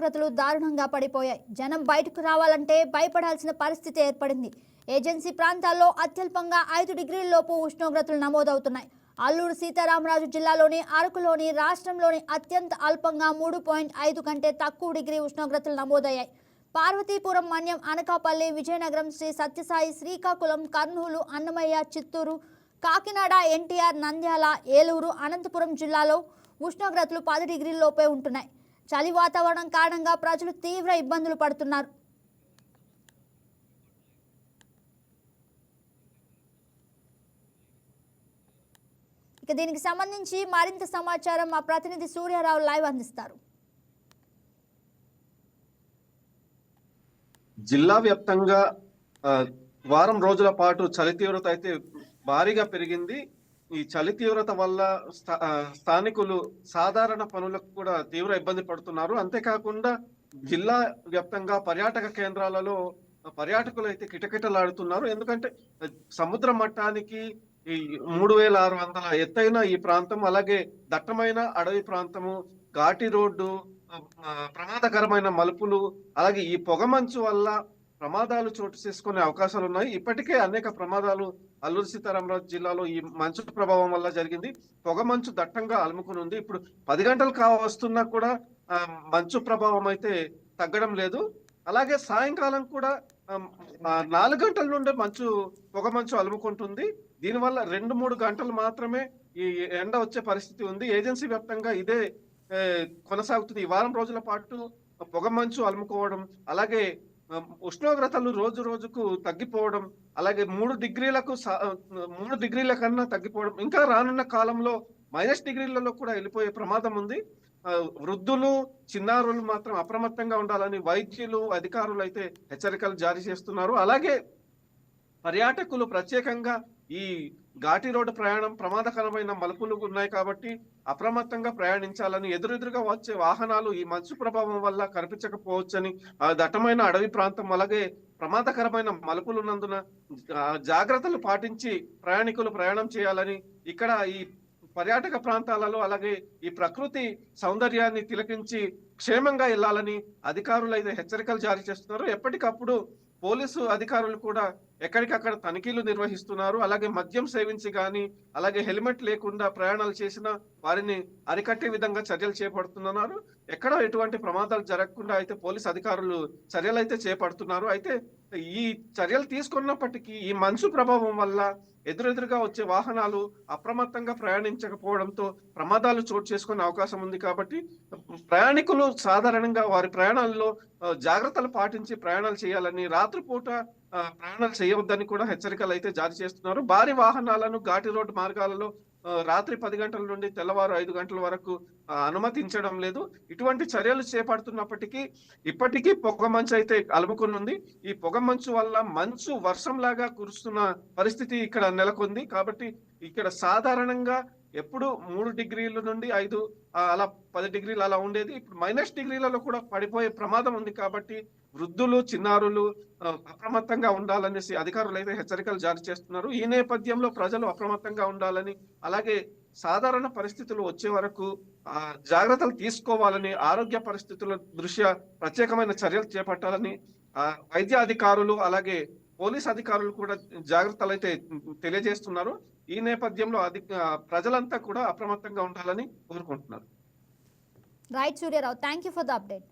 ఉష్ణోగ్రతలు దారుణంగా పడిపోయాయి. జనం బయటకు రావాలంటే భయపడాల్సిన పరిస్థితి ఏర్పడింది. ఏజెన్సీ ప్రాంతాల్లో అత్యల్పంగా 5 డిగ్రీల లోపు ఉష్ణోగ్రతలు నమోదవుతున్నాయి. అల్లూరు సీతారామరాజు జిల్లాలోని అరకులోని రాష్ట్రంలోని అత్యంత అల్పంగా 3.5 కంటే తక్కువ డిగ్రీ ఉష్ణోగ్రతలు నమోదయ్యాయి. పార్వతీపురం, మన్యం, అనకాపల్లి, విజయనగరం, శ్రీ సత్యసాయి, శ్రీకాకుళం, కర్నూలు, అన్నమయ్య, చిత్తూరు, కాకినాడ, ఎన్టీఆర్, నంద్యాల, ఏలూరు, అనంతపురం జిల్లాలో ఉష్ణోగ్రతలు 10 డిగ్రీల లోపే ఉంటున్నాయి. చలి వాతావరణం కారణంగా ప్రజలు తీవ్ర ఇబ్బందులు పడుతున్నారు. ఇక దీనికి సంబంధించి మరింత సమాచారం మా ప్రతినిధి సూర్యారావు లైవ్ అందిస్తారు. జిల్లా వ్యాప్తంగా వారం రోజుల పాటు చలి తీవ్రత అయితే భారీగా పెరిగింది. ఈ చలి తీవ్రత వల్ల స్థానికులు సాధారణ పనులకు కూడా తీవ్ర ఇబ్బంది పడుతున్నారు. అంతేకాకుండా జిల్లా వ్యాప్తంగా పర్యాటక కేంద్రాలలో పర్యాటకులు అయితే కిటకిటలాడుతున్నారు. ఎందుకంటే సముద్ర మట్టానికి ఈ 3600 ఎత్తైన ఈ ప్రాంతం, అలాగే దట్టమైన అడవి ప్రాంతము, ఘాటి రోడ్డు, ప్రమాదకరమైన మలుపులు, అలాగే ఈ పొగమంచు వల్ల ప్రమాదాలు చోటు చేసుకునే అవకాశాలు ఉన్నాయి. ఇప్పటికే అనేక ప్రమాదాలు అల్లూరు సీతారామరాజు జిల్లాలో ఈ మంచు ప్రభావం వల్ల జరిగింది. పొగమంచు దట్టంగా అలుముకుని ఉంది. ఇప్పుడు 10 గంటలు వస్తున్నా కూడా మంచు ప్రభావం అయితే తగ్గడం లేదు. అలాగే సాయంకాలం కూడా 4 గంటల నుండి పొగమంచు అలుముకుంటుంది. దీనివల్ల 2-3 గంటలు మాత్రమే ఈ ఎండ వచ్చే పరిస్థితి ఉంది. ఏజెన్సీ వ్యాప్తంగా ఇదే కొనసాగుతుంది. ఈ వారం రోజుల పాటు పొగమంచు అలుముకోవడం, అలాగే ఉష్ణోగ్రతలు రోజు రోజుకు తగ్గిపోవడం, అలాగే 3 డిగ్రీల కన్నా తగ్గిపోవడం, ఇంకా రానున్న కాలంలో -, డిగ్రీలలో కూడా వెళ్ళిపోయే ప్రమాదం ఉంది. వృద్ధులు, చిన్నారులు మాత్రం అప్రమత్తంగా ఉండాలని వైద్యులు, అధికారులు అయితే హెచ్చరికలు జారీ చేస్తున్నారు. అలాగే పర్యాటకులు ప్రత్యేకంగా ఈ ఘాటి రోడ్డు ప్రయాణం ప్రమాదకరమైన మలుపులు ఉన్నాయి కాబట్టి అప్రమత్తంగా ప్రయాణించాలని, ఎదురెదురుగా వచ్చే వాహనాలు ఈ మంచు ప్రభావం వల్ల కనిపించకపోవచ్చని, దట్టమైన అడవి ప్రాంతం, అలాగే ప్రమాదకరమైన మలుపులు ఉన్నందున జాగ్రత్తలు పాటించి ప్రయాణికులు ప్రయాణం చేయాలని, ఇక్కడ ఈ పర్యాటక ప్రాంతాలలో అలాగే ఈ ప్రకృతి సౌందర్యాన్ని తిలకించి క్షేమంగా వెళ్ళాలని అధికారులు అయితే హెచ్చరికలు జారీ చేస్తున్నారు. ఎప్పటికప్పుడు పోలీసు అధికారులు కూడా ఎక్కడికక్కడ తనిఖీలు నిర్వహిస్తున్నారు. అలాగే మద్యం సేవించి కానీ, అలాగే హెల్మెట్ లేకుండా ప్రయాణాలు చేసిన వారిని అరికట్టే విధంగా చర్యలు చేపడుతున్నారు. ఎక్కడ ఎటువంటి ప్రమాదాలు జరగకుండా అయితే పోలీసు అధికారులు చర్యలు అయితే చేపడుతున్నారు. అయితే ఈ చర్యలు తీసుకున్నప్పటికీ ఈ మంచు ప్రభావం వల్ల ఎదురెదురుగా వచ్చే వాహనాలు అప్రమత్తంగా ప్రయాణించకపోవడంతో ప్రమాదాలు చోటు చేసుకునే అవకాశం ఉంది. కాబట్టి ప్రయాణికులు సాధారణంగా వారి ప్రయాణాల్లో జాగ్రత్తలు పాటించి ప్రయాణాలు చేయాలని, రాత్రిపూట ప్రయాణాలు చేయవద్దని కూడా హెచ్చరికలు అయితే జారీ చేస్తున్నారు. భారీ వాహనాలను ఘాటి రోడ్డు మార్గాలలో రాత్రి 10 గంటల నుండి తెల్లవారు 5 గంటల వరకు అనుమతించడం లేదు. ఇటువంటి చర్యలు చేపడుతున్నప్పటికీ ఇప్పటికీ పొగమంచు అయితే అలుముకునుంది. ఈ పొగమంచు వల్ల మంచు వర్షంలాగా కురుస్తున్న పరిస్థితి ఇక్కడ నెలకొంది. కాబట్టి ఇక్కడ సాధారణంగా ఎప్పుడు 3 డిగ్రీల నుండి 5 అలా 10 డిగ్రీలు అలా ఉండేది. ఇప్పుడు -, డిగ్రీలలో కూడా పడిపోయే ప్రమాదం ఉంది. కాబట్టి వృద్ధులు, చిన్నారులు అప్రమత్తంగా ఉండాలనేసి అధికారులు అయితే హెచ్చరికలు జారీ చేస్తున్నారు. ఈ నేపథ్యంలో ప్రజలు అప్రమత్తంగా ఉండాలని, అలాగే సాధారణ పరిస్థితులు వచ్చే వరకు జాగ్రత్తలు తీసుకోవాలని, ఆరోగ్య పరిస్థితుల దృష్ట్యా ప్రత్యేకమైన చర్యలు చేపట్టాలని వైద్య అధికారులు అలాగే పోలీస్ అధికారులు కూడా జాగ్రత్తలు అయితే తెలియజేస్తున్నారు. ఈ నేపథ్యంలో ప్రజలంతా కూడా అప్రమత్తంగా ఉండాలని కోరుకుంటున్నారు. Right Suryarao, thank you for the update.